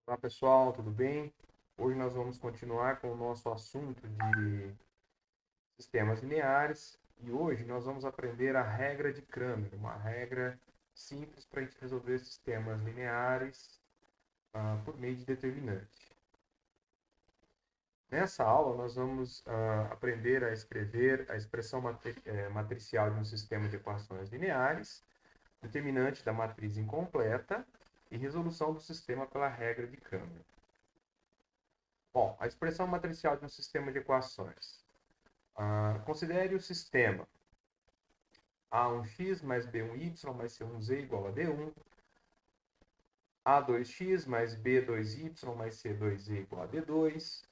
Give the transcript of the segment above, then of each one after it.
Olá pessoal, tudo bem? Hoje nós vamos continuar com o nosso assunto de sistemas lineares e hoje nós vamos aprender a regra de Cramer, uma regra simples para a gente resolver sistemas lineares por meio de determinante. Nessa aula nós vamos aprender a escrever a expressão matricial de um sistema de equações lineares, determinante da matriz incompleta e resolução do sistema pela regra de Cramer. Bom, a expressão matricial de um sistema de equações. Considere o sistema A1x mais B1y mais C1z igual a D1, A2x mais B2y mais C2z igual a D2,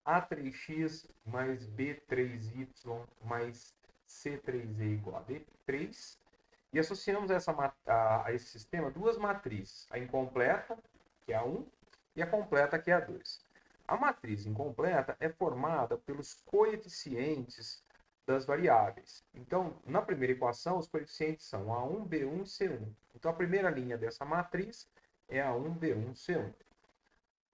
A3x mais B3y mais C3z igual a D3, e associamos a esse sistema duas matrizes, a incompleta, que é a 1, e a completa, que é a 2. A matriz incompleta é formada pelos coeficientes das variáveis. Então, na primeira equação, os coeficientes são A1, B1 e C1. Então, a primeira linha dessa matriz é A1, B1, C1.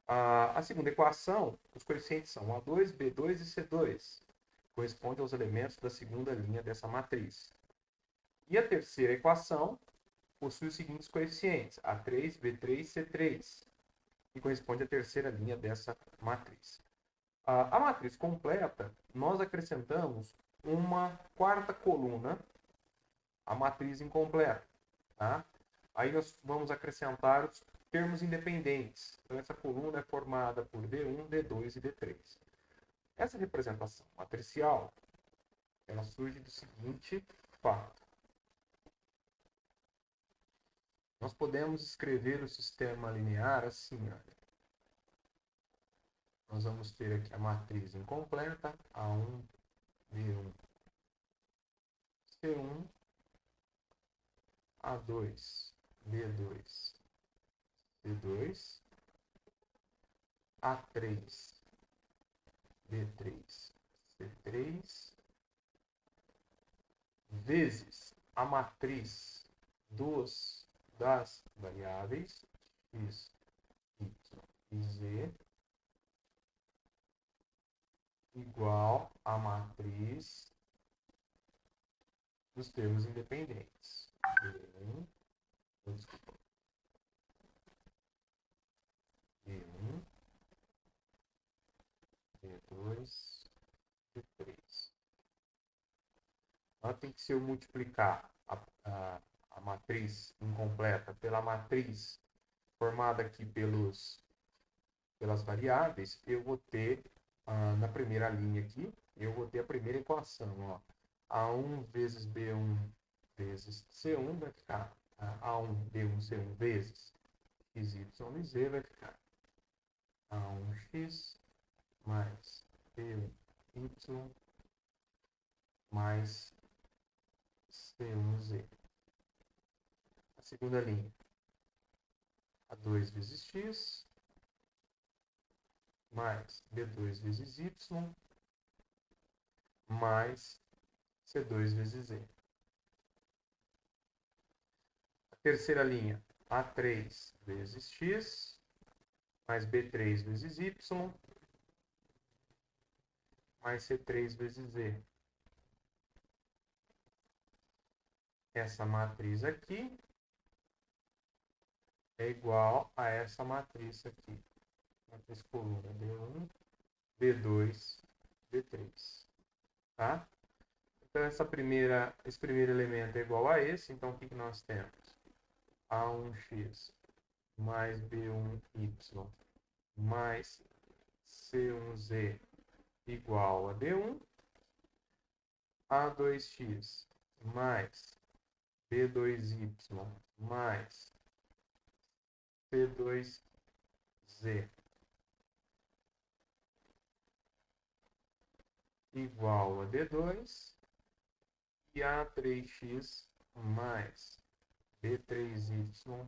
A segunda equação, os coeficientes são A2, B2 e C2. Corresponde aos elementos da segunda linha dessa matriz. E a terceira equação possui os seguintes coeficientes: A3, B3, C3, que corresponde à terceira linha dessa matriz. A matriz completa, nós acrescentamos uma quarta coluna, a matriz incompleta. Tá? Aí nós vamos acrescentar os termos independentes. Então, essa coluna é formada por D1, D2 e D3. Essa representação matricial, ela surge do seguinte fato. Nós podemos escrever o sistema linear assim, olha. Nós vamos ter aqui a matriz incompleta, A1, B1, C1, A2, B2, C2, A3, B3, C3, vezes a matriz das variáveis x, y e z, igual à matriz dos termos independentes. B1, desculpa, B1, B2, B3. Então, tem que se eu multiplicar a matriz incompleta pela matriz formada aqui pelas variáveis, eu vou ter, na primeira linha aqui, eu vou ter a primeira equação. Ó. A1 vezes B1 vezes C1 vai ficar A1, B1, C1 vezes x, y e z vai ficar A1x mais B1, y mais C1z. A segunda linha, A2 vezes x mais B2 vezes y mais C2 vezes z. A terceira linha, A3 vezes x mais B3 vezes y mais C3 vezes z. Essa matriz aqui é igual a essa matriz aqui. Matriz coluna B1, B2, B3. Tá? Então, esse primeiro elemento é igual a esse. Então, o que nós temos? A1x mais B1y mais C1z igual a D1. A2x mais B2y mais C2z igual a D2 e A3x mais B3y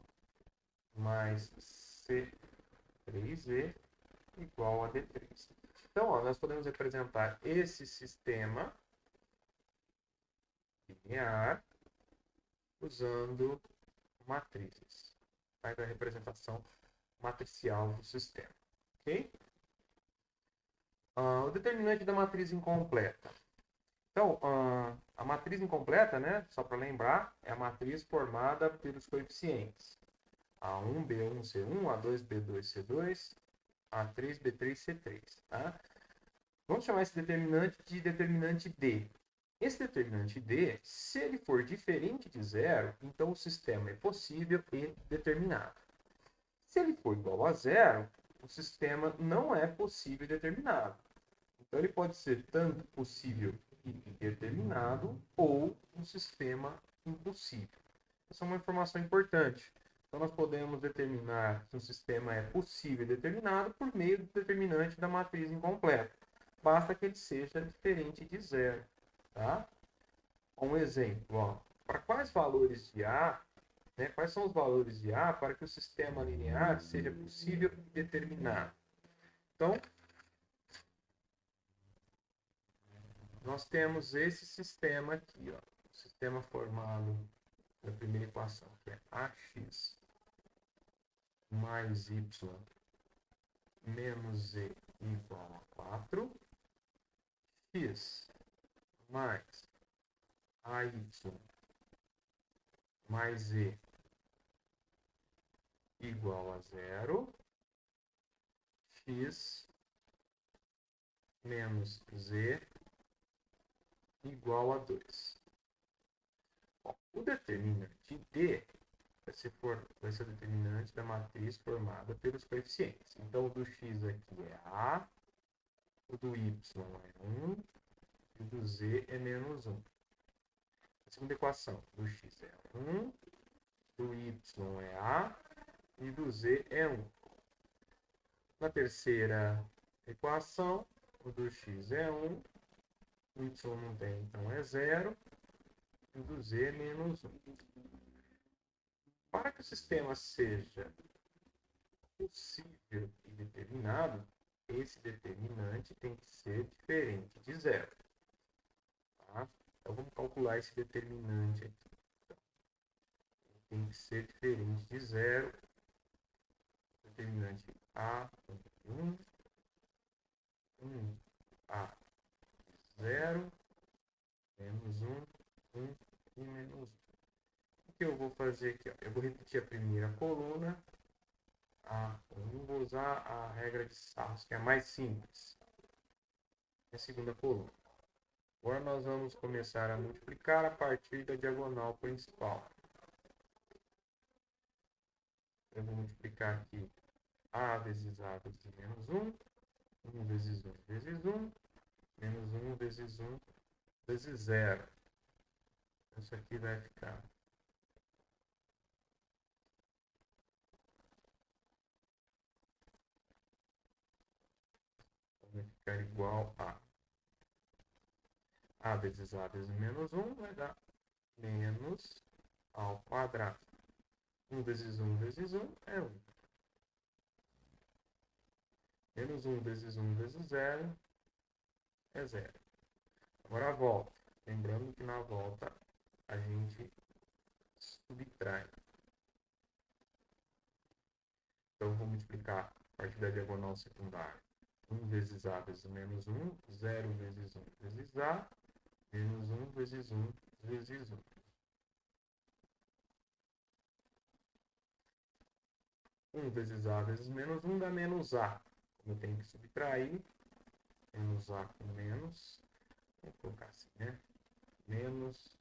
mais C3z igual a D3. Então, ó, nós podemos representar esse sistema linear usando matrizes. Faz a representação matricial do sistema. Ok? O determinante da matriz incompleta. Então, a matriz incompleta, né, só para lembrar, é a matriz formada pelos coeficientes A1, B1, C1, A2, B2, C2, A3, B3, C3. Tá? Vamos chamar esse determinante de determinante D. Esse determinante D, se ele for diferente de zero, então o sistema é possível e determinado. Se ele for igual a zero, o sistema não é possível e determinado. Então ele pode ser tanto possível e determinado ou um sistema impossível. Essa é uma informação importante. Então nós podemos determinar se um sistema é possível e determinado por meio do determinante da matriz incompleta. Basta que ele seja diferente de zero. Tá? Um exemplo, ó, para quais valores de A, né, quais são os valores de A para que o sistema linear seja possível e determinado? Então, nós temos esse sistema aqui, ó, o sistema formado da primeira equação, que é ax mais y menos z igual a 4, x mais ay mais z igual a 0, x menos z igual a 2. Bom, o determinante D vai ser o determinante da matriz formada pelos coeficientes. Então, o do x aqui é A, o do y é 1 e o do z é menos 1. A segunda equação, do x é 1, do y é A e do z é 1. Na terceira equação, o do x é 1, o y não tem, então é 0, e o do z é menos 1. Para que o sistema seja possível e determinado, esse determinante tem que ser diferente de zero. Tá? Então vamos calcular esse determinante aqui. Então, tem que ser diferente de zero. Determinante A, 1, 1, A, 0, menos 1, 1 e menos 1. O que eu vou fazer aqui? Ó? Eu vou repetir a primeira coluna. Eu não vou usar a regra de Sarros, que é mais simples. A segunda coluna. Agora nós vamos começar a multiplicar a partir da diagonal principal. Eu vou multiplicar aqui A vezes A vezes menos 1, 1 vezes 1 vezes 1, menos 1 vezes 1 vezes 0. Isso aqui vai ficar igual a A vezes menos 1 vai dar menos A ao quadrado. 1 vezes 1 vezes 1 é 1. Menos 1 vezes 1 vezes 0 é 0. Agora a volta. Lembrando que na volta a gente subtrai. Então eu vou multiplicar a partir da diagonal secundária. 1 vezes A vezes menos 1, 0 vezes 1 vezes A, menos 1 vezes 1 vezes 1. 1 vezes A vezes menos 1 dá menos A. Como eu tenho que subtrair, menos A com menos, vou colocar assim, né? Menos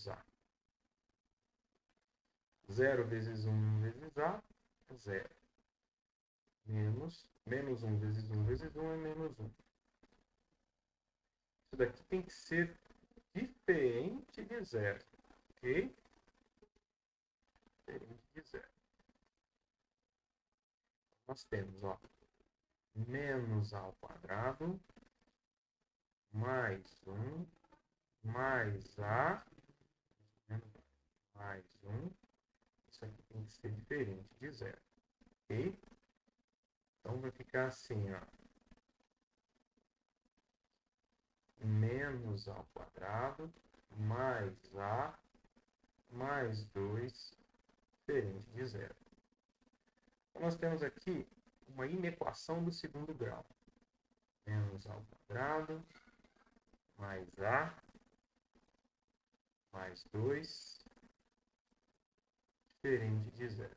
A. 0 vezes 1 vezes A é 0. Menos 1 vezes 1 vezes 1 é menos 1. Isso daqui tem que ser diferente de 0. Ok? Diferente de 0. Nós temos, ó, menos A ao quadrado, mais 1, mais A, mais 1. Isso aqui tem que ser diferente de 0. Ok? Então vai ficar assim, ó. Menos A ao quadrado, mais A, mais 2, diferente de 0. Então, nós temos aqui uma inequação do segundo grau. Menos a ao quadrado, mais a, mais 2, diferente de zero.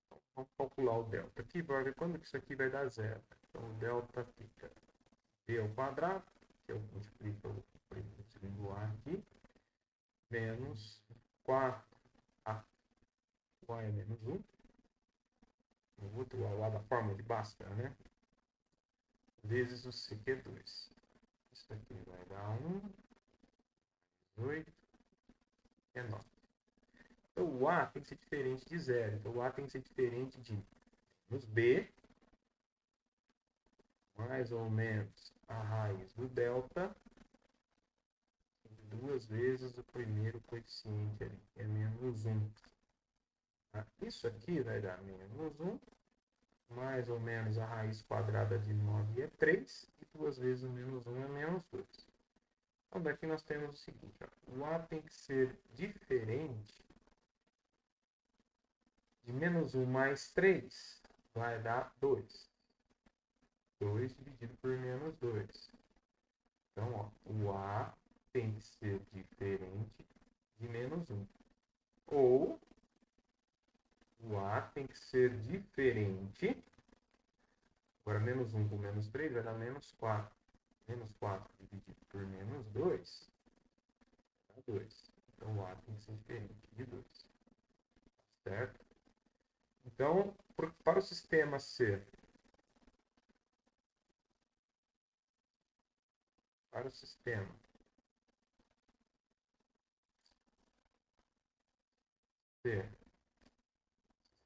Então, vamos calcular o delta aqui para ver quando que isso aqui vai dar zero. Então, o delta fica b ao quadrado, que eu multiplico o segundo a aqui, menos 4a. O a é menos 1. O outro a lá da forma de Bhaskara, né? Vezes o c, que é 2. Isso aqui vai dar 1, 8, é 9. Então, o a tem que ser diferente de zero. Então, o a tem que ser diferente de menos b, mais ou menos a raiz do delta, duas vezes o primeiro coeficiente ali, que é menos 1. Isso aqui vai dar menos 1, mais ou menos a raiz quadrada de 9 é 3, e duas vezes o menos 1 é menos 2. Então, daqui nós temos o seguinte, ó, o a tem que ser diferente de menos 1 mais 3, vai dar 2. 2 dividido por menos 2. Então, ó, o a tem que ser diferente de menos 1. Ou o a tem que ser diferente. Agora, menos 1 com menos 3 vai dar menos 4. Menos 4 dividido por menos 2 dá 2. Então, o a tem que ser diferente de 2. Certo? Então, para o sistema ser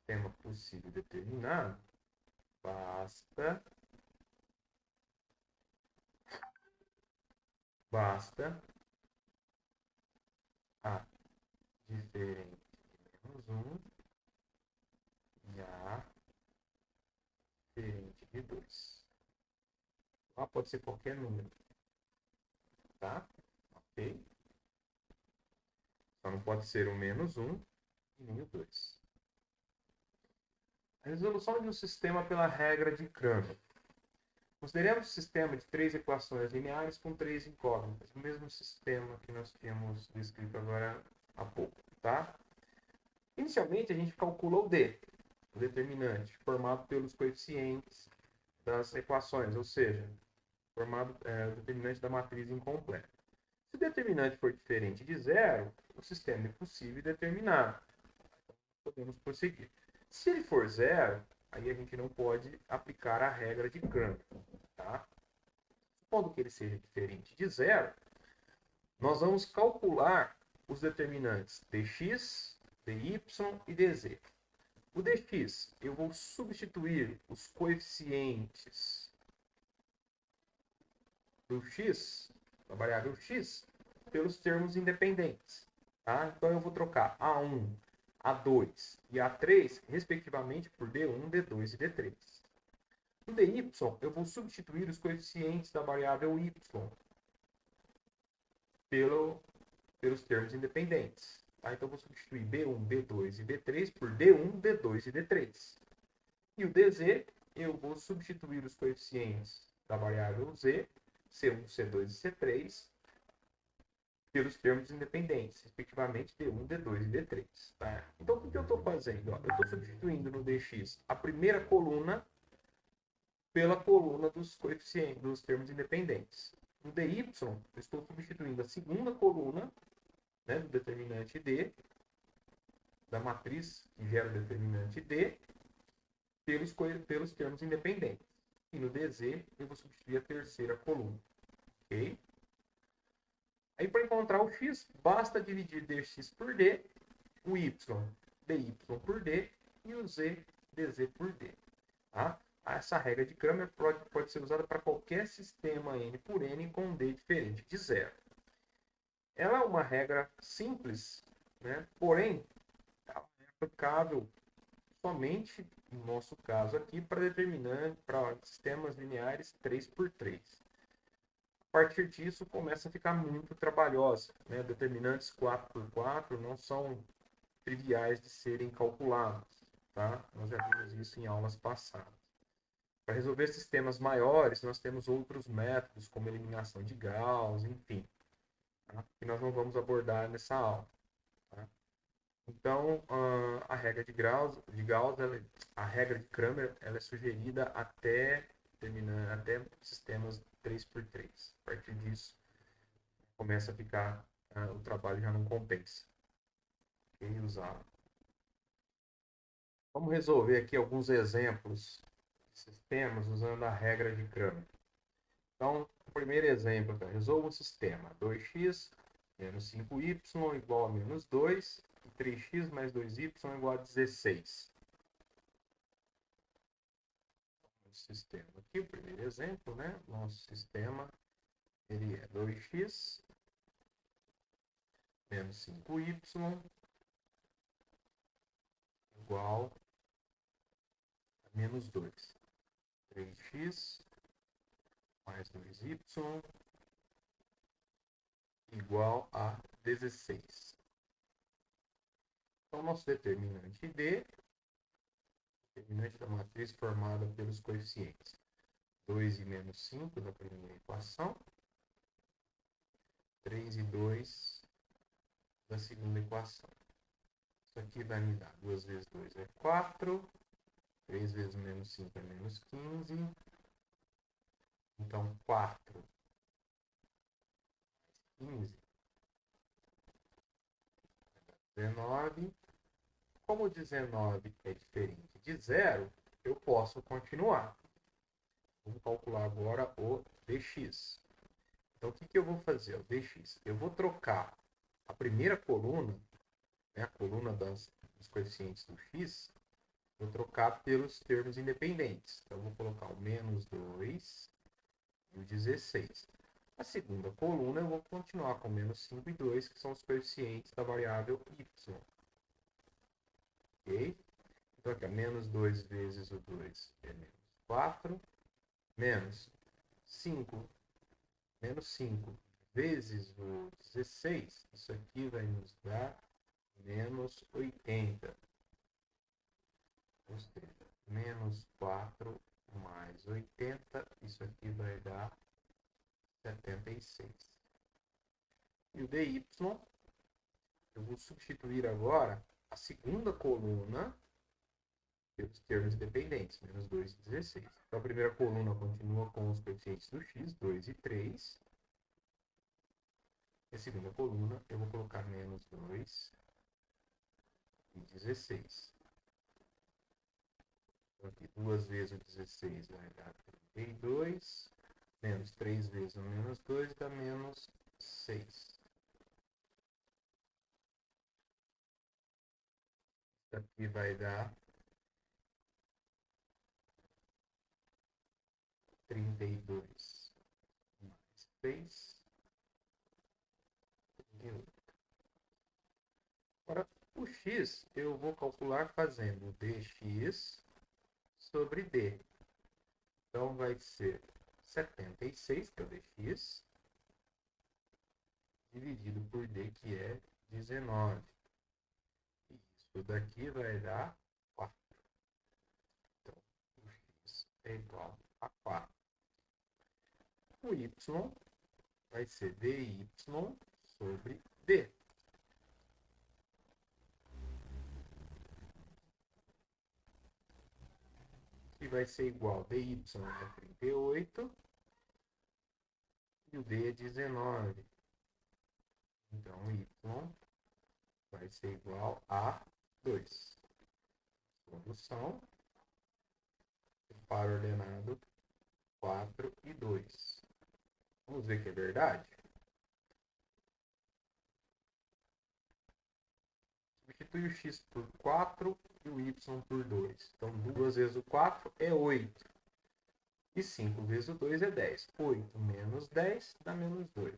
sistema possível determinado, basta a diferente de menos 1 e a diferente de 2. A pode ser qualquer número. Tá? Ok? Só não pode ser o menos 1 e nem o 2. A resolução de um sistema pela regra de Cramer. Consideremos um sistema de 3 equações lineares com 3 incógnitas, o mesmo sistema que nós tínhamos descrito agora há pouco, tá? Inicialmente, a gente calcula o D, o determinante, formado pelos coeficientes das equações, ou seja, formado o determinante da matriz incompleta. Se o determinante for diferente de zero, o sistema é possível e determinado. Podemos prosseguir. Se ele for zero, aí a gente não pode aplicar a regra de Cramer. Tá? Supondo que ele seja diferente de zero, nós vamos calcular os determinantes dx, dy e dz. O dx, eu vou substituir os coeficientes do x, da variável x, pelos termos independentes. Tá? Então, eu vou trocar A1, A2 e A3, respectivamente, por D1, D2 e D3. No dy, eu vou substituir os coeficientes da variável y pelos termos independentes. Tá? Então, eu vou substituir B1, B2 e B3 por D1, D2 e D3. E o dz, eu vou substituir os coeficientes da variável z, C1, C2 e C3, pelos termos independentes, respectivamente D1, D2 e D3. Tá? Então, o que eu estou fazendo? Ó, eu estou substituindo no dx a primeira coluna pela coluna dos coeficientes, dos termos independentes. No dy, eu estou substituindo a segunda coluna, né, do determinante D, da matriz que gera o determinante D, pelos termos independentes. E no dz, eu vou substituir a terceira coluna. Ok? Aí, para encontrar o x, basta dividir dx por d, o y, dy por d, e o z, dz por d. Tá? Essa regra de Cramer pode ser usada para qualquer sistema n por n com d diferente de zero. Ela é uma regra simples, né? Porém, ela é aplicável somente, no nosso caso aqui, para sistemas lineares 3x3. A partir disso, começa a ficar muito trabalhosa. Né? Determinantes 4x4 não são triviais de serem calculados. tá? Nós já vimos isso em aulas passadas. Para resolver sistemas maiores, nós temos outros métodos, como eliminação de Gauss, enfim, tá? Que nós não vamos abordar nessa aula. Tá? Então, a regra de Gauss a regra de Cramer, ela é sugerida até sistemas 3x3. A partir disso, começa a ficar, o trabalho já não compensa. Okay? Vamos resolver aqui alguns exemplos de sistemas usando a regra de Cramer. Então, o primeiro exemplo, resolva um sistema 2x menos 5y igual a menos 2 e 3x mais 2y igual a 16. Sistema aqui, o primeiro exemplo, né? Nosso sistema ele é 2x menos 5y igual a menos 2. 3x mais 2y igual a 16. Então, nosso determinante D, determinante da matriz formada pelos coeficientes 2 e menos 5 da primeira equação, 3 e 2 da segunda equação. Isso aqui vai me dar 2 vezes 2 é 4, 3 vezes menos 5 é menos 15. Então, 4 mais 15 é 19. Como 19 é diferente de 0, eu posso continuar. Vamos calcular agora o dx. Então, o que eu vou fazer? O dx. Eu vou trocar a primeira coluna, né, a coluna dos coeficientes do x, vou trocar pelos termos independentes. Então, eu vou colocar o menos 2 e o 16. A segunda coluna, eu vou continuar com menos 5 e 2, que são os coeficientes da variável y. Ok? Então, aqui, menos 2 vezes o 2 é menos 4, menos 5 vezes o 16, isso aqui vai nos dar menos 80. Ou seja, menos 4 mais 80, isso aqui vai dar 76. E o dy, eu vou substituir agora a segunda coluna pelos termos dependentes, menos 2 e 16. Então, a primeira coluna continua com os coeficientes do x, 2 e 3. E a segunda coluna, eu vou colocar menos 2 e 16. Então, aqui, 2 vezes o 16 vai dar 32. Menos 3 vezes o menos 2 dá menos 6. Isso aqui vai dar 32 mais 6, 38. Agora, o x eu vou calcular fazendo dx sobre d. Então, vai ser 76, que é o dx, dividido por d, que é 19. Isso daqui vai dar 4. Então, o x é igual a 4. O y vai ser dy sobre d. Que vai ser igual a dy é 38 e o d é 19. Então, o y vai ser igual a 2. Solução. Par ordenado 4 e 2. Vamos ver que é verdade? Substitui o x por 4 e o y por 2. Então, 2 vezes o 4 é 8. E 5 vezes o 2 é 10. 8 menos 10 dá menos 2.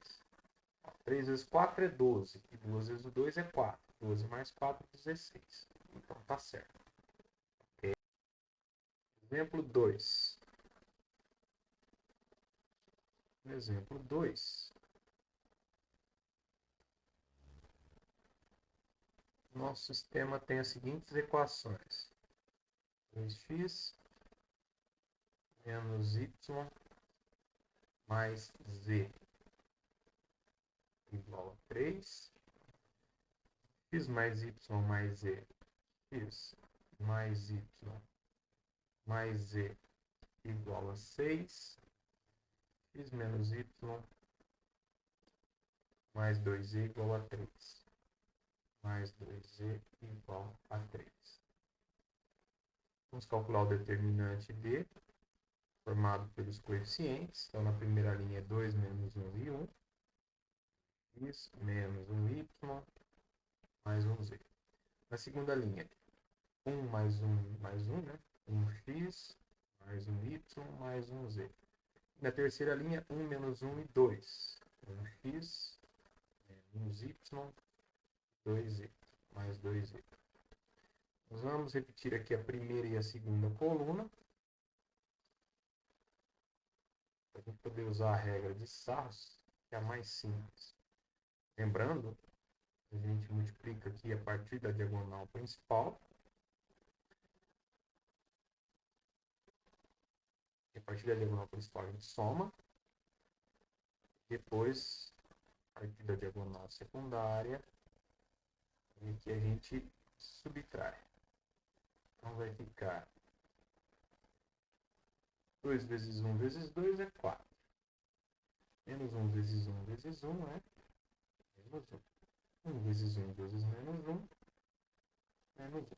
3 vezes 4 é 12. E 2 vezes o 2 é 4. 12 mais 4 é 16. Então, tá certo. Okay. Exemplo 2. Exemplo 2. Nosso sistema tem as seguintes equações. 2x menos y mais z igual a 3. X mais y mais z. X mais y mais z igual a 6. X menos y mais 2z igual a 3. Mais 2z igual a 3. Vamos calcular o determinante D, formado pelos coeficientes. Então, na primeira linha é 2 menos 1 e 1. X menos 1y mais 1z. Na segunda linha, 1 mais 1 mais 1, né? 1x mais 1y mais 1z. Na terceira linha, 1 menos 1 e 2. 1x menos y, 2z, mais 2z. Nós vamos repetir aqui a primeira e a segunda coluna. Para a gente poder usar a regra de Sarros, que é a mais simples. Lembrando, a gente multiplica aqui a partir da diagonal principal. E a partir da diagonal principal a gente soma. Depois, a partir da diagonal secundária, e aqui a gente subtrai. Então vai ficar 2 vezes 1 vezes 2 é 4. Menos 1 vezes 1 vezes 1 é menos 1. 1 vezes 1 vezes menos 1, menos 1.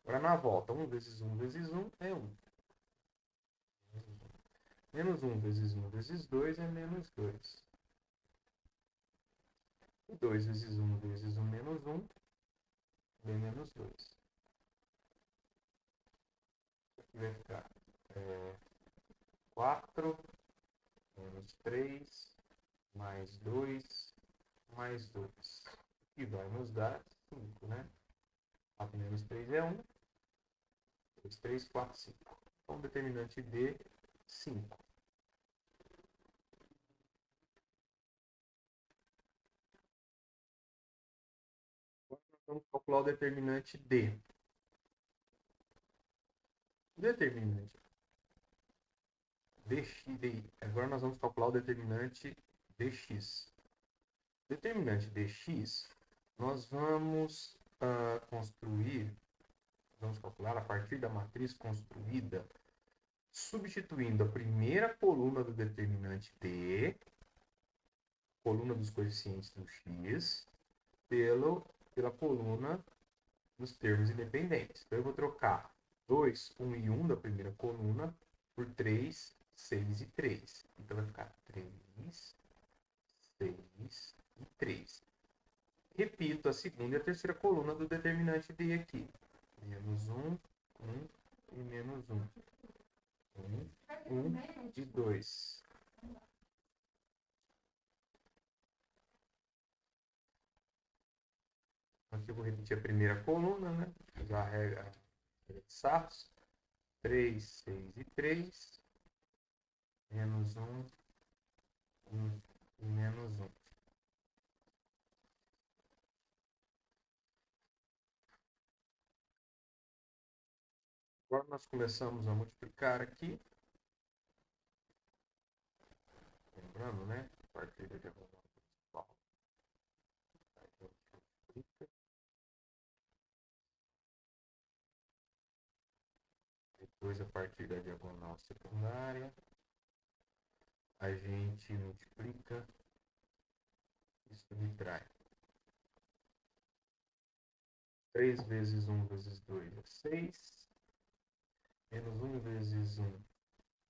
Agora na volta, 1 vezes 1 vezes 1 é 1. Menos 1 vezes 1 vezes 2 é menos 2. E 2 vezes 1 vezes 1 menos 1 é menos 2. Aqui vai ficar 4 menos 3 mais 2 mais 2. Que vai nos dar 5, né? 4 menos 3 é 1. 2, 3, 4, 5. Então, o determinante D, 5. Agora nós vamos calcular o determinante D. O determinante dx. Agora nós vamos calcular o determinante dx. O determinante dx, nós vamos vamos calcular a partir da matriz construída, substituindo a primeira coluna do determinante D, coluna dos coeficientes do x, pela coluna dos termos independentes. Então, eu vou trocar 2, 1 e 1 da primeira coluna por 3, 6 e 3. Então, vai ficar 3, 6 e 3. Repito a segunda e a terceira coluna do determinante D aqui. Menos 1, 1 e menos 1. 1 e 2. Aqui eu vou repetir a primeira coluna, né? Usar a regra de Sarros. 3, 6 e 3. Menos 1, 1 e menos 1. Agora nós começamos a multiplicar aqui. Lembrando, né? A partir da diagonal principal. A gente multiplica. Depois, a partir da diagonal secundária, a gente multiplica e subtrai. 3 vezes 1 vezes 2 é 6. Menos 1 vezes 1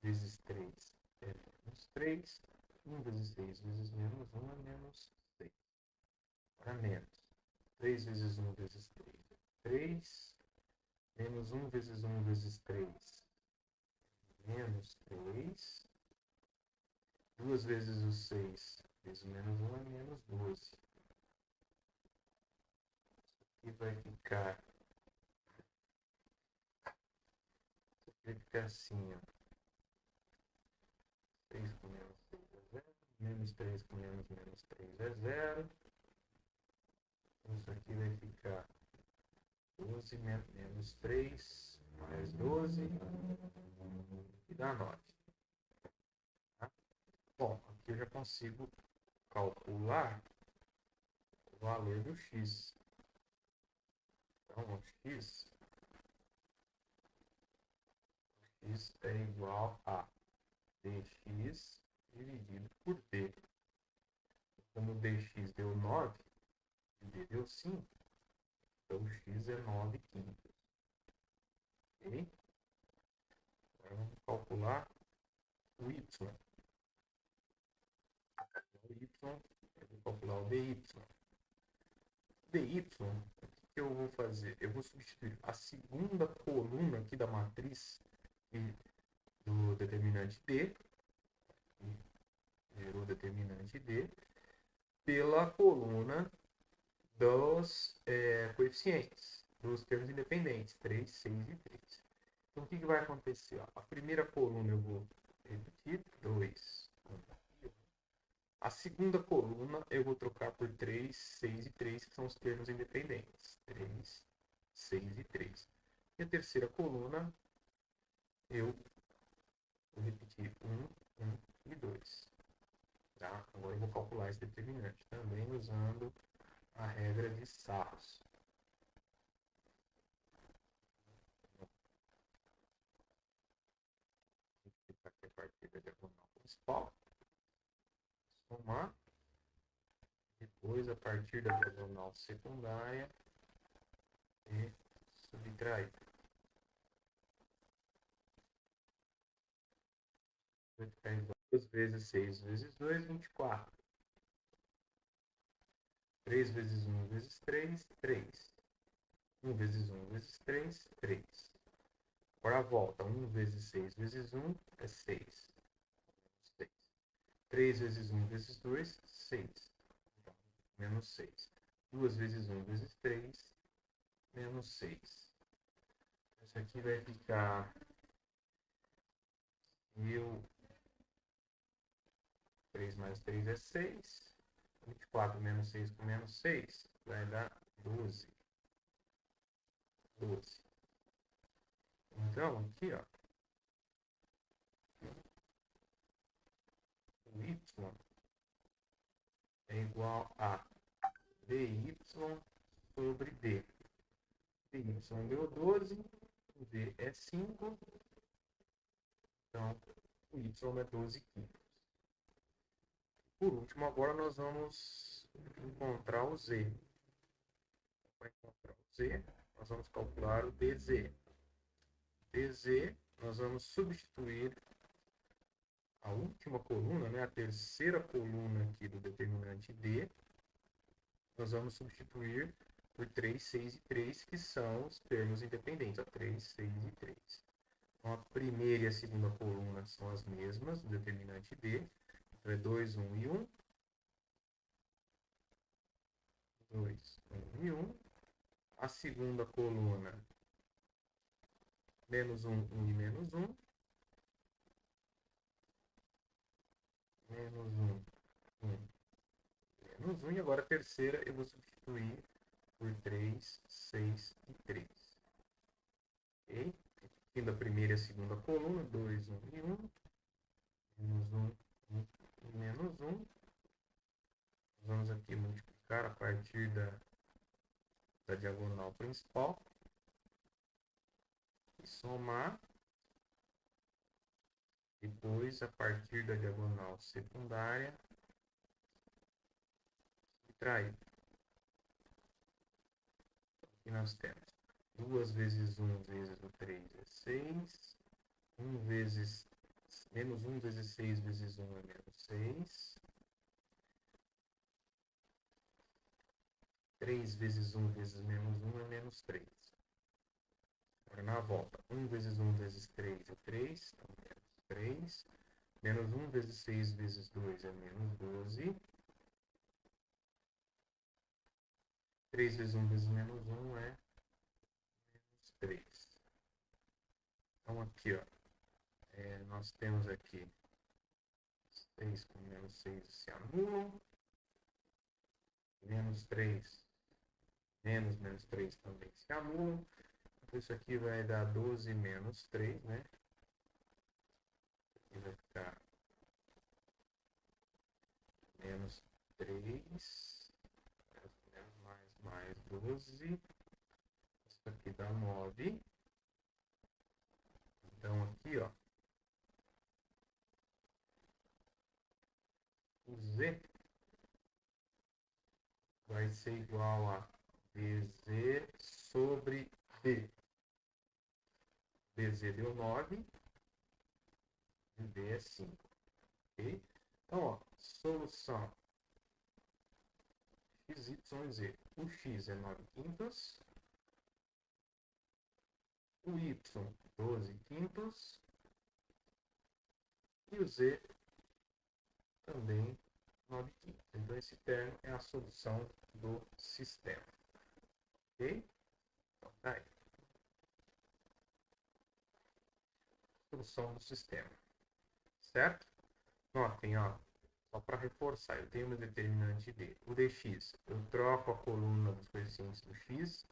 vezes 3 é menos 3. 1 vezes 6 vezes menos 1 é menos 6. Para menos. 3 vezes 1 vezes 3 é 3. Menos 1 vezes 1 vezes 3 é menos 3. 2 vezes o 6 vezes menos 1 é menos 12. Isso aqui vai ficar... Vai ficar assim, ó. 6 com menos 6 é 0. Menos 3 com menos 3 é 0. Isso aqui vai ficar 12 menos 3 mais mais 12 e dá 9. Tá? Bom, aqui eu já consigo calcular o valor do x. Então, o x é igual a dx dividido por d. Como dx deu 9 e d deu 5, então x é 9 quintos. Ok? Agora vamos calcular o y. O y, eu vou calcular o dy. dy, o que eu vou fazer? Eu vou substituir a segunda coluna aqui da matriz do determinante d, gerou o determinante d, pela coluna dos coeficientes, dos termos independentes, 3, 6 e 3. Então, o que vai acontecer? A primeira coluna eu vou repetir, 2, 1 e 1. A segunda coluna eu vou trocar por 3, 6 e 3, que são os termos independentes. 3, 6 e 3. E a terceira coluna eu vou repetir 1, 1 e 2. Tá? Agora eu vou calcular esse determinante, também usando a regra de Sarros. Aqui a partir da diagonal principal. Somar. Depois, a partir da diagonal secundária. E subtrair. Vai ficar igual. 2 vezes 6 vezes 2, 24. 3 vezes 1 vezes 3, 3. 1 vezes 1 vezes 3, 3. Agora a volta. 1 vezes 6 vezes 1 é 6. 6. 3 vezes 1 vezes 2, 6. Então, menos 6. 2 vezes 1 vezes 3, menos 6. Isso aqui vai ficar 1000. 3 mais 3 é 6. 24 menos 6 com menos 6 vai dar 12. 12. Então, aqui, ó, o y é igual a dy sobre d. dy deu 12, o d é 5, então o y é 12 quintos. Por último, agora nós vamos encontrar o z. Para encontrar o z, nós vamos calcular o dz. dz, nós vamos substituir a última coluna, né, a terceira coluna aqui do determinante d, nós vamos substituir por 3, 6 e 3, que são os termos independentes, a 3, 6 e 3. Então, a primeira e a segunda coluna são as mesmas do determinante d, então é 2, 1 e 1. 2, 1 e 1. A segunda coluna, menos 1, 1 e menos 1. Menos 1, 1, menos 1. E agora a terceira eu vou substituir por 3, 6 e 3. Ok? Fim da primeira e a segunda coluna, 2, 1 e 1. Menos 1, 1 e menos 1. Nós vamos aqui multiplicar a partir da diagonal principal. E somar. Depois, a partir da diagonal secundária, subtrair. Aqui nós temos 2 vezes 1 vezes o 3 é 6. 1 vezes, menos 1 vezes 6 vezes 1 é menos 6. 3 vezes 1 vezes menos 1 é menos 3. Agora na volta, 1 vezes 1 vezes 3 é 3, então menos 3. Menos 1 vezes 6 vezes 2 é menos 12. 3 vezes 1 vezes menos 1 é menos 3. Então aqui, ó, nós temos aqui 6 com menos 6 se anulam. Menos 3, menos 3 também se anulam. Isso aqui vai dar 12 menos 3, né? Aqui vai ficar menos 3, mais 12. Isso aqui dá 9. Então, aqui, ó, o Z vai ser igual a dz sobre d. dz deu 9 e d é 5. Ok? Então, ó, solução x, y, z. O x é 9 quintos. O y, 12 quintos. E o z também 9 quintos. Então, esse termo é a solução do sistema. Ok? Então, tá aí. Solução do sistema. Certo? Notem, ó. Só para reforçar, eu tenho meu determinante d. O dx, eu troco a coluna dos coeficientes do x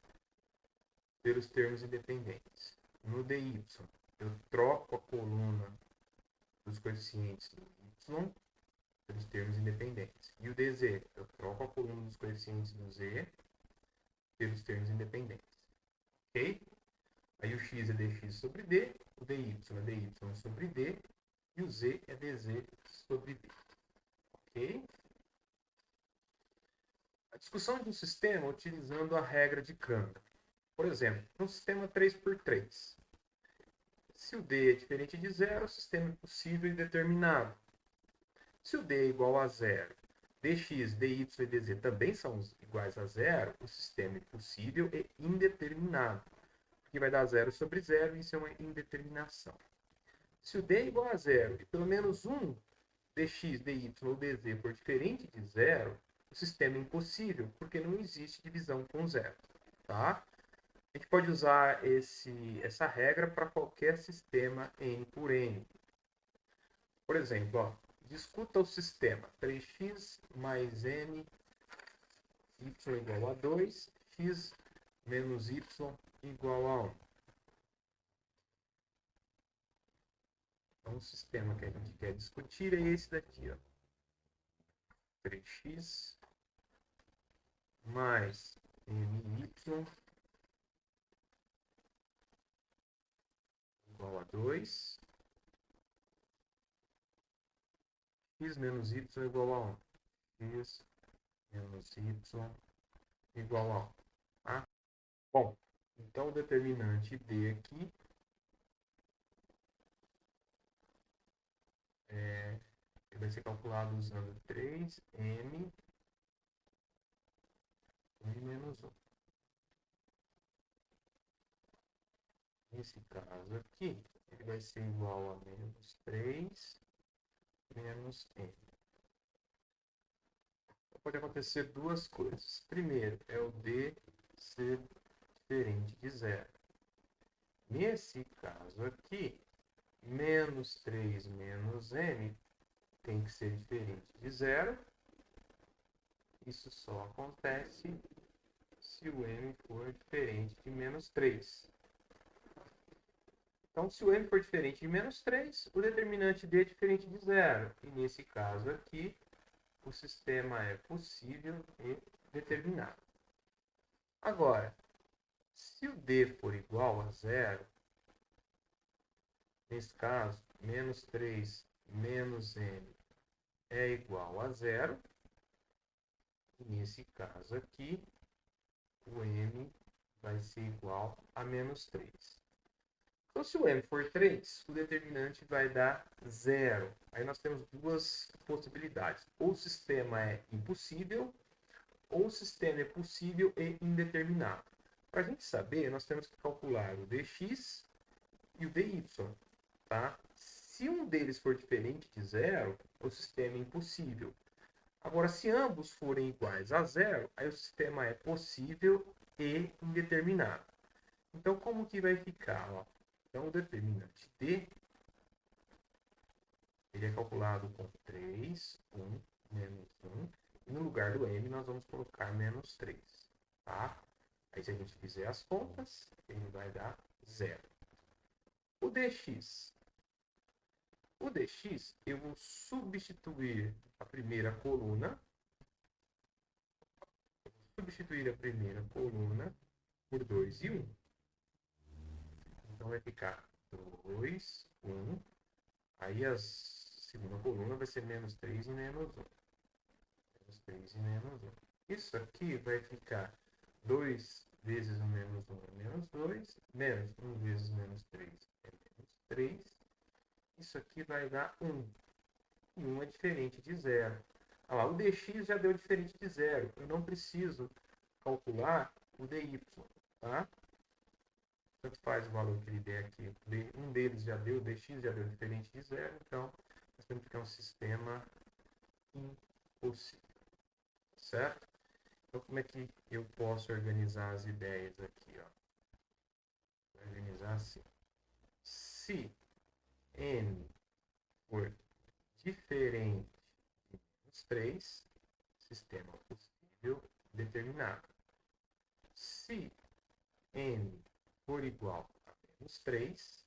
pelos termos independentes. No dy, eu troco a coluna dos coeficientes do y pelos termos independentes. E o dz, eu troco a coluna dos coeficientes do z pelos termos independentes. Ok? Aí o x é dx sobre d, o dy é dy sobre d, e o z é dz sobre d. Ok? A discussão de um sistema utilizando a regra de Cantor. Por exemplo, no sistema 3x3. Se o d é diferente de zero, o sistema é possível e determinado. Se o d é igual a zero, dx, dy e dz também são iguais a zero, o sistema é possível e indeterminado. Porque vai dar zero sobre zero e isso é uma indeterminação. Se o d é igual a zero e pelo menos um dx, dy ou dz for diferente de zero, o sistema é impossível, porque não existe divisão com zero. Tá? A gente pode usar essa regra para qualquer sistema n por n. Por exemplo, ó, discuta o sistema 3x mais n, y igual a 2, x menos y igual a 1. Então, o sistema que a gente quer discutir é esse daqui, ó. 3x mais ny igual a 2, x menos y igual a 1. X menos y igual a 1. Tá? Bom, então o determinante d aqui vai ser calculado usando 3m menos 1. Nesse caso aqui, ele vai ser igual a menos 3 menos m. Então, pode acontecer duas coisas. Primeiro, é o d ser diferente de zero. Nesse caso aqui, menos 3 menos m tem que ser diferente de zero. Isso só acontece se o m for diferente de menos 3. Então, se o m for diferente de menos 3, o determinante d é diferente de zero. E nesse caso aqui, o sistema é possível e determinado. Agora, se o d for igual a zero, nesse caso, menos 3 menos m é igual a zero. E nesse caso aqui, o m vai ser igual a menos 3. Então, se o m for 3, o determinante vai dar zero. Aí nós temos duas possibilidades. Ou o sistema é impossível, ou o sistema é possível e indeterminado. Para a gente saber, nós temos que calcular o dx e o dy. Tá? Se um deles for diferente de zero, o sistema é impossível. Agora, se ambos forem iguais a zero, aí o sistema é possível e indeterminado. Então, como que vai ficar? Ó? Então, o determinante d ele é calculado com 3, 1, menos 1. E no lugar do m, nós vamos colocar menos 3. Tá? Aí se a gente fizer as contas, ele vai dar 0. O dx. O dx, eu vou substituir a primeira coluna. Substituir a primeira coluna por 2 e 1. Então vai ficar 2, 1. Aí a segunda coluna vai ser menos 3 e menos 1. Menos 3 e menos 1. Isso aqui vai ficar 2 vezes o menos 1 é menos 2. Menos 1 vezes menos 3 é menos 3. Isso aqui vai dar 1. E 1 é diferente de 0. Olha lá, o dx já deu diferente de 0. Eu não preciso calcular o dy, tá? Tanto faz o valor que ele der aqui. Um deles já deu, o dx já deu diferente de 0. Então, nós temos que ter um sistema impossível. Certo? Então, como é que eu posso organizar as ideias aqui? Ó? Vou organizar assim. Se n for diferente de menos 3, sistema possível determinado. Se n for igual a menos 3,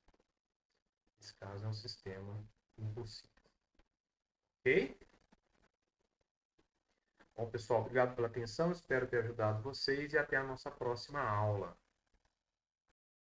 esse caso é um sistema impossível. Ok? Bom, pessoal, obrigado pela atenção. Espero ter ajudado vocês e até a nossa próxima aula.